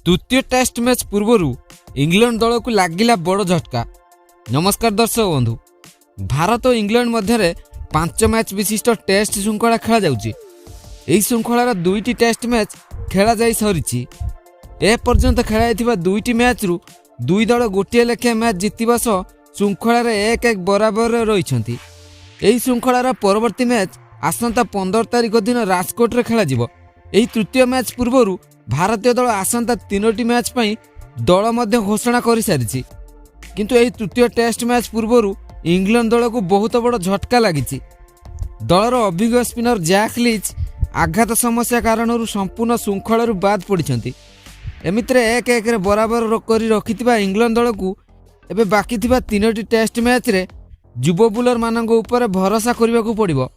तृतीय test match पूर्व England दल को लगिला बड़ झटका। नमस्कार दर्शक बंधु, भारत और इंग्लैंड मध्य 5 मैच विशिष्ट टेस्ट श्रृंखला खेला जाउची। एही श्रृंखलार 2टी टेस्ट मैच खेला जाई सरीची। ए पर्यंत खेला दुईटी मैच रु दुई दल गोटे लेखा मैच जितवा सह श्रृंखलार 1-1 बराबर रही। एही श्रृंखलार परवर्ती मैच आसंता 15 तारिख दिन राजकोट रे खेला जिवो। एही तृतीय मैच पूर्व भारतीय दल आसंता 3टी मैच पई दल मध्य घोषणा कर सारी। किंतु एही तृतीय टेस्ट मैच पूर्व इंग्लैंड दल को बहुत बड़ झटका लगी। दलर अभिज्ञ स्पिनर जैक लीच आघात समस्या कारण संपूर्ण श्रृंखल बाद पड़ती। एमितिरे 1-1 बराबर कर रखिथिबा इंग्लैंड दल को एबे बाकी थिबा 3टी टेस्ट मैच रे युवा बोलर मानक ऊपर भरोसा करने को पड़िबो।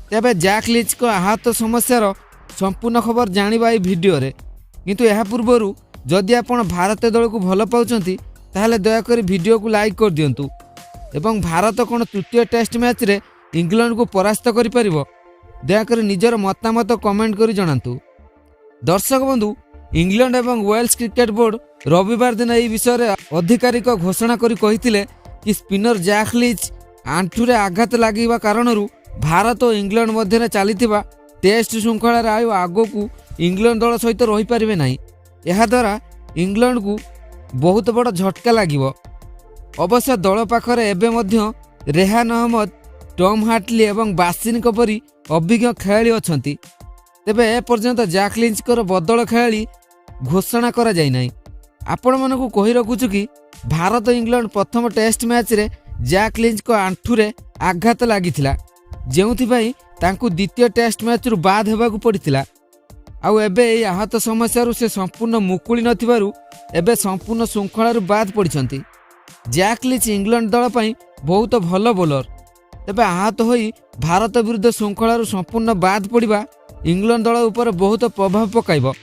तेबे जैक लीच को आहत समस्यार संपूर्ण खबर जानिबा ए भिडियो रे। किंतु यह पूर्व जदि आपण भारतीय दल को भल पाउचंती ताहले दयाकरी वीडियो को लाइक कर दियंतु एवं भारत कोन तृतीय टेस्ट मैच रे इंग्लैंड को परास्त करि परिबो दयाकरी निजर मतामत कमेंट करि जणांतु। दर्शक बंधु, इंग्लैंड एवं वेल्स क्रिकेट बोर्ड रविवार दिन यह विषय में आधिकारिक घोषणा करी कहिथिले कि स्पिनर जैक लीच आंठुरे आघात लागिबा कारणरू भारत और इंग्लैंड मध्य चलीथिबा टेस्ट श्रृंखलार आयु आगकू इंग्लैंड दल सहित रही पारिबे नाही। एहा द्वारा इंग्लैंड को बहुत बड़ झटका लागिबो। अवश्य दल पाखरे एबे मध्य रेहान अहमद, टॉम हार्टली एवं बासिन परी अभिज्ञ खेलाड़ी अछंती। तेबे ए पर्यंत जैक लीचकर बदल खेलाड़ी घोषणा करा जाय नाही। आपण मानकू कहि रखुछु कि भारत इंग्लैंड प्रथम टेस्ट मैच रे जैक लीच को आंठुरे आघात लागिथिला, जेउथिबाई तांकू द्वितीय टेस्ट मैच रु बाद हेबाकू पड़िथिला। आउ एबे एई आहत समस्या से संपूर्ण मुकुली नथिबारु एबे संपूर्ण श्रृंखलार बाद पड़िछंती। जैक लीच इंग्लैंड दल पई बहुत भल बोलर। तेबे आहत होई भारत विरुद्ध श्रृंखलार संपूर्ण बाद पड़िबा इंग्लैंड दल उपर बहुत प्रभाव पकाइबो।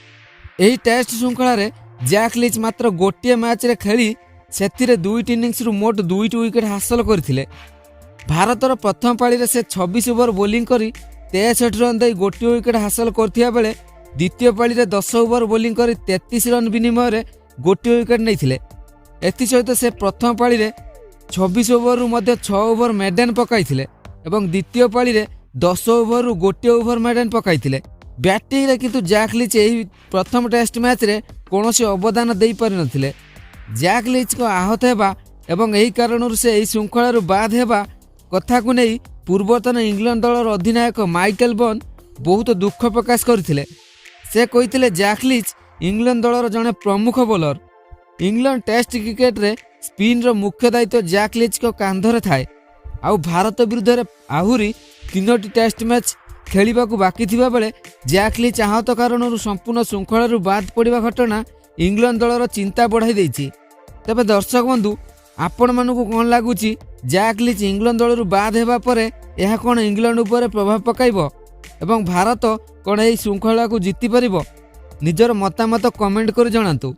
एही टेस्ट श्रृंखला रे जैक लीच मात्र गोटे मैच रे खेली सेथिरे 2टी इनिंग्स रु मोट 2टी विकेट हासिल करथिले। भारतर प्रथम पाली रे से 26 ओवर बोलिंग करी 63 रन दे गोटे विकेट हासिल करथिया बेले द्वितीय पाली रे 10 ओवर बोलिंग करी 33 रन विनिमय रे गोटे विकेट नैथिले। एथि सहित से प्रथम पाली रे 26 ओवर रु मध्य 6 ओवर मेडन पकाइथिले एवं द्वितीय पाली रे 10 ओवर रु गोटे ओवर मेडन पकाइथिले। बैटिंग रे किंतु जैक लीच एही प्रथम टेस्ट मैच रे कोनोसी अवदान देई पारि नथिले। जैक लीच को आहत हेबा एवं एही कारणरू से एही श्रृंखलार बाद हेबा कथा को नहीं पूर्वतन इंग्लैंड दलर अधिनायक माइकल वॉन बहुत दुख प्रकाश करथिले। से कहिथिले जैक लीच इंग्लैंड दलर जड़े प्रमुख बोलर। इंग्लैंड टेस्ट क्रिकेट रे स्पिन रो मुख्य दायित्व जैक लीच को कांधरे थाए। आउ भारत विरुद्ध रे आहुरी 3टी टेस्ट मैच खेलिबा को बाकी थिबा बेले जैक लीच आहत कारणरू संपूर्ण श्रृंखलार बाद पड़िबा घटना इंग्लैंड दलर चिंता बढ़ाई देछि। तबे दर्शक बंधु, आपण मानकू कोन लागुची जैक लीच इंग्लैंड दलरू बाद हेबा परे यह कोन इंग्लैंड उपर प्रभाव पकाइबो एवं भारत कोन एही श्रृंखला को जीति परिबो? निजर मतामत कमेंट कर जणांतु।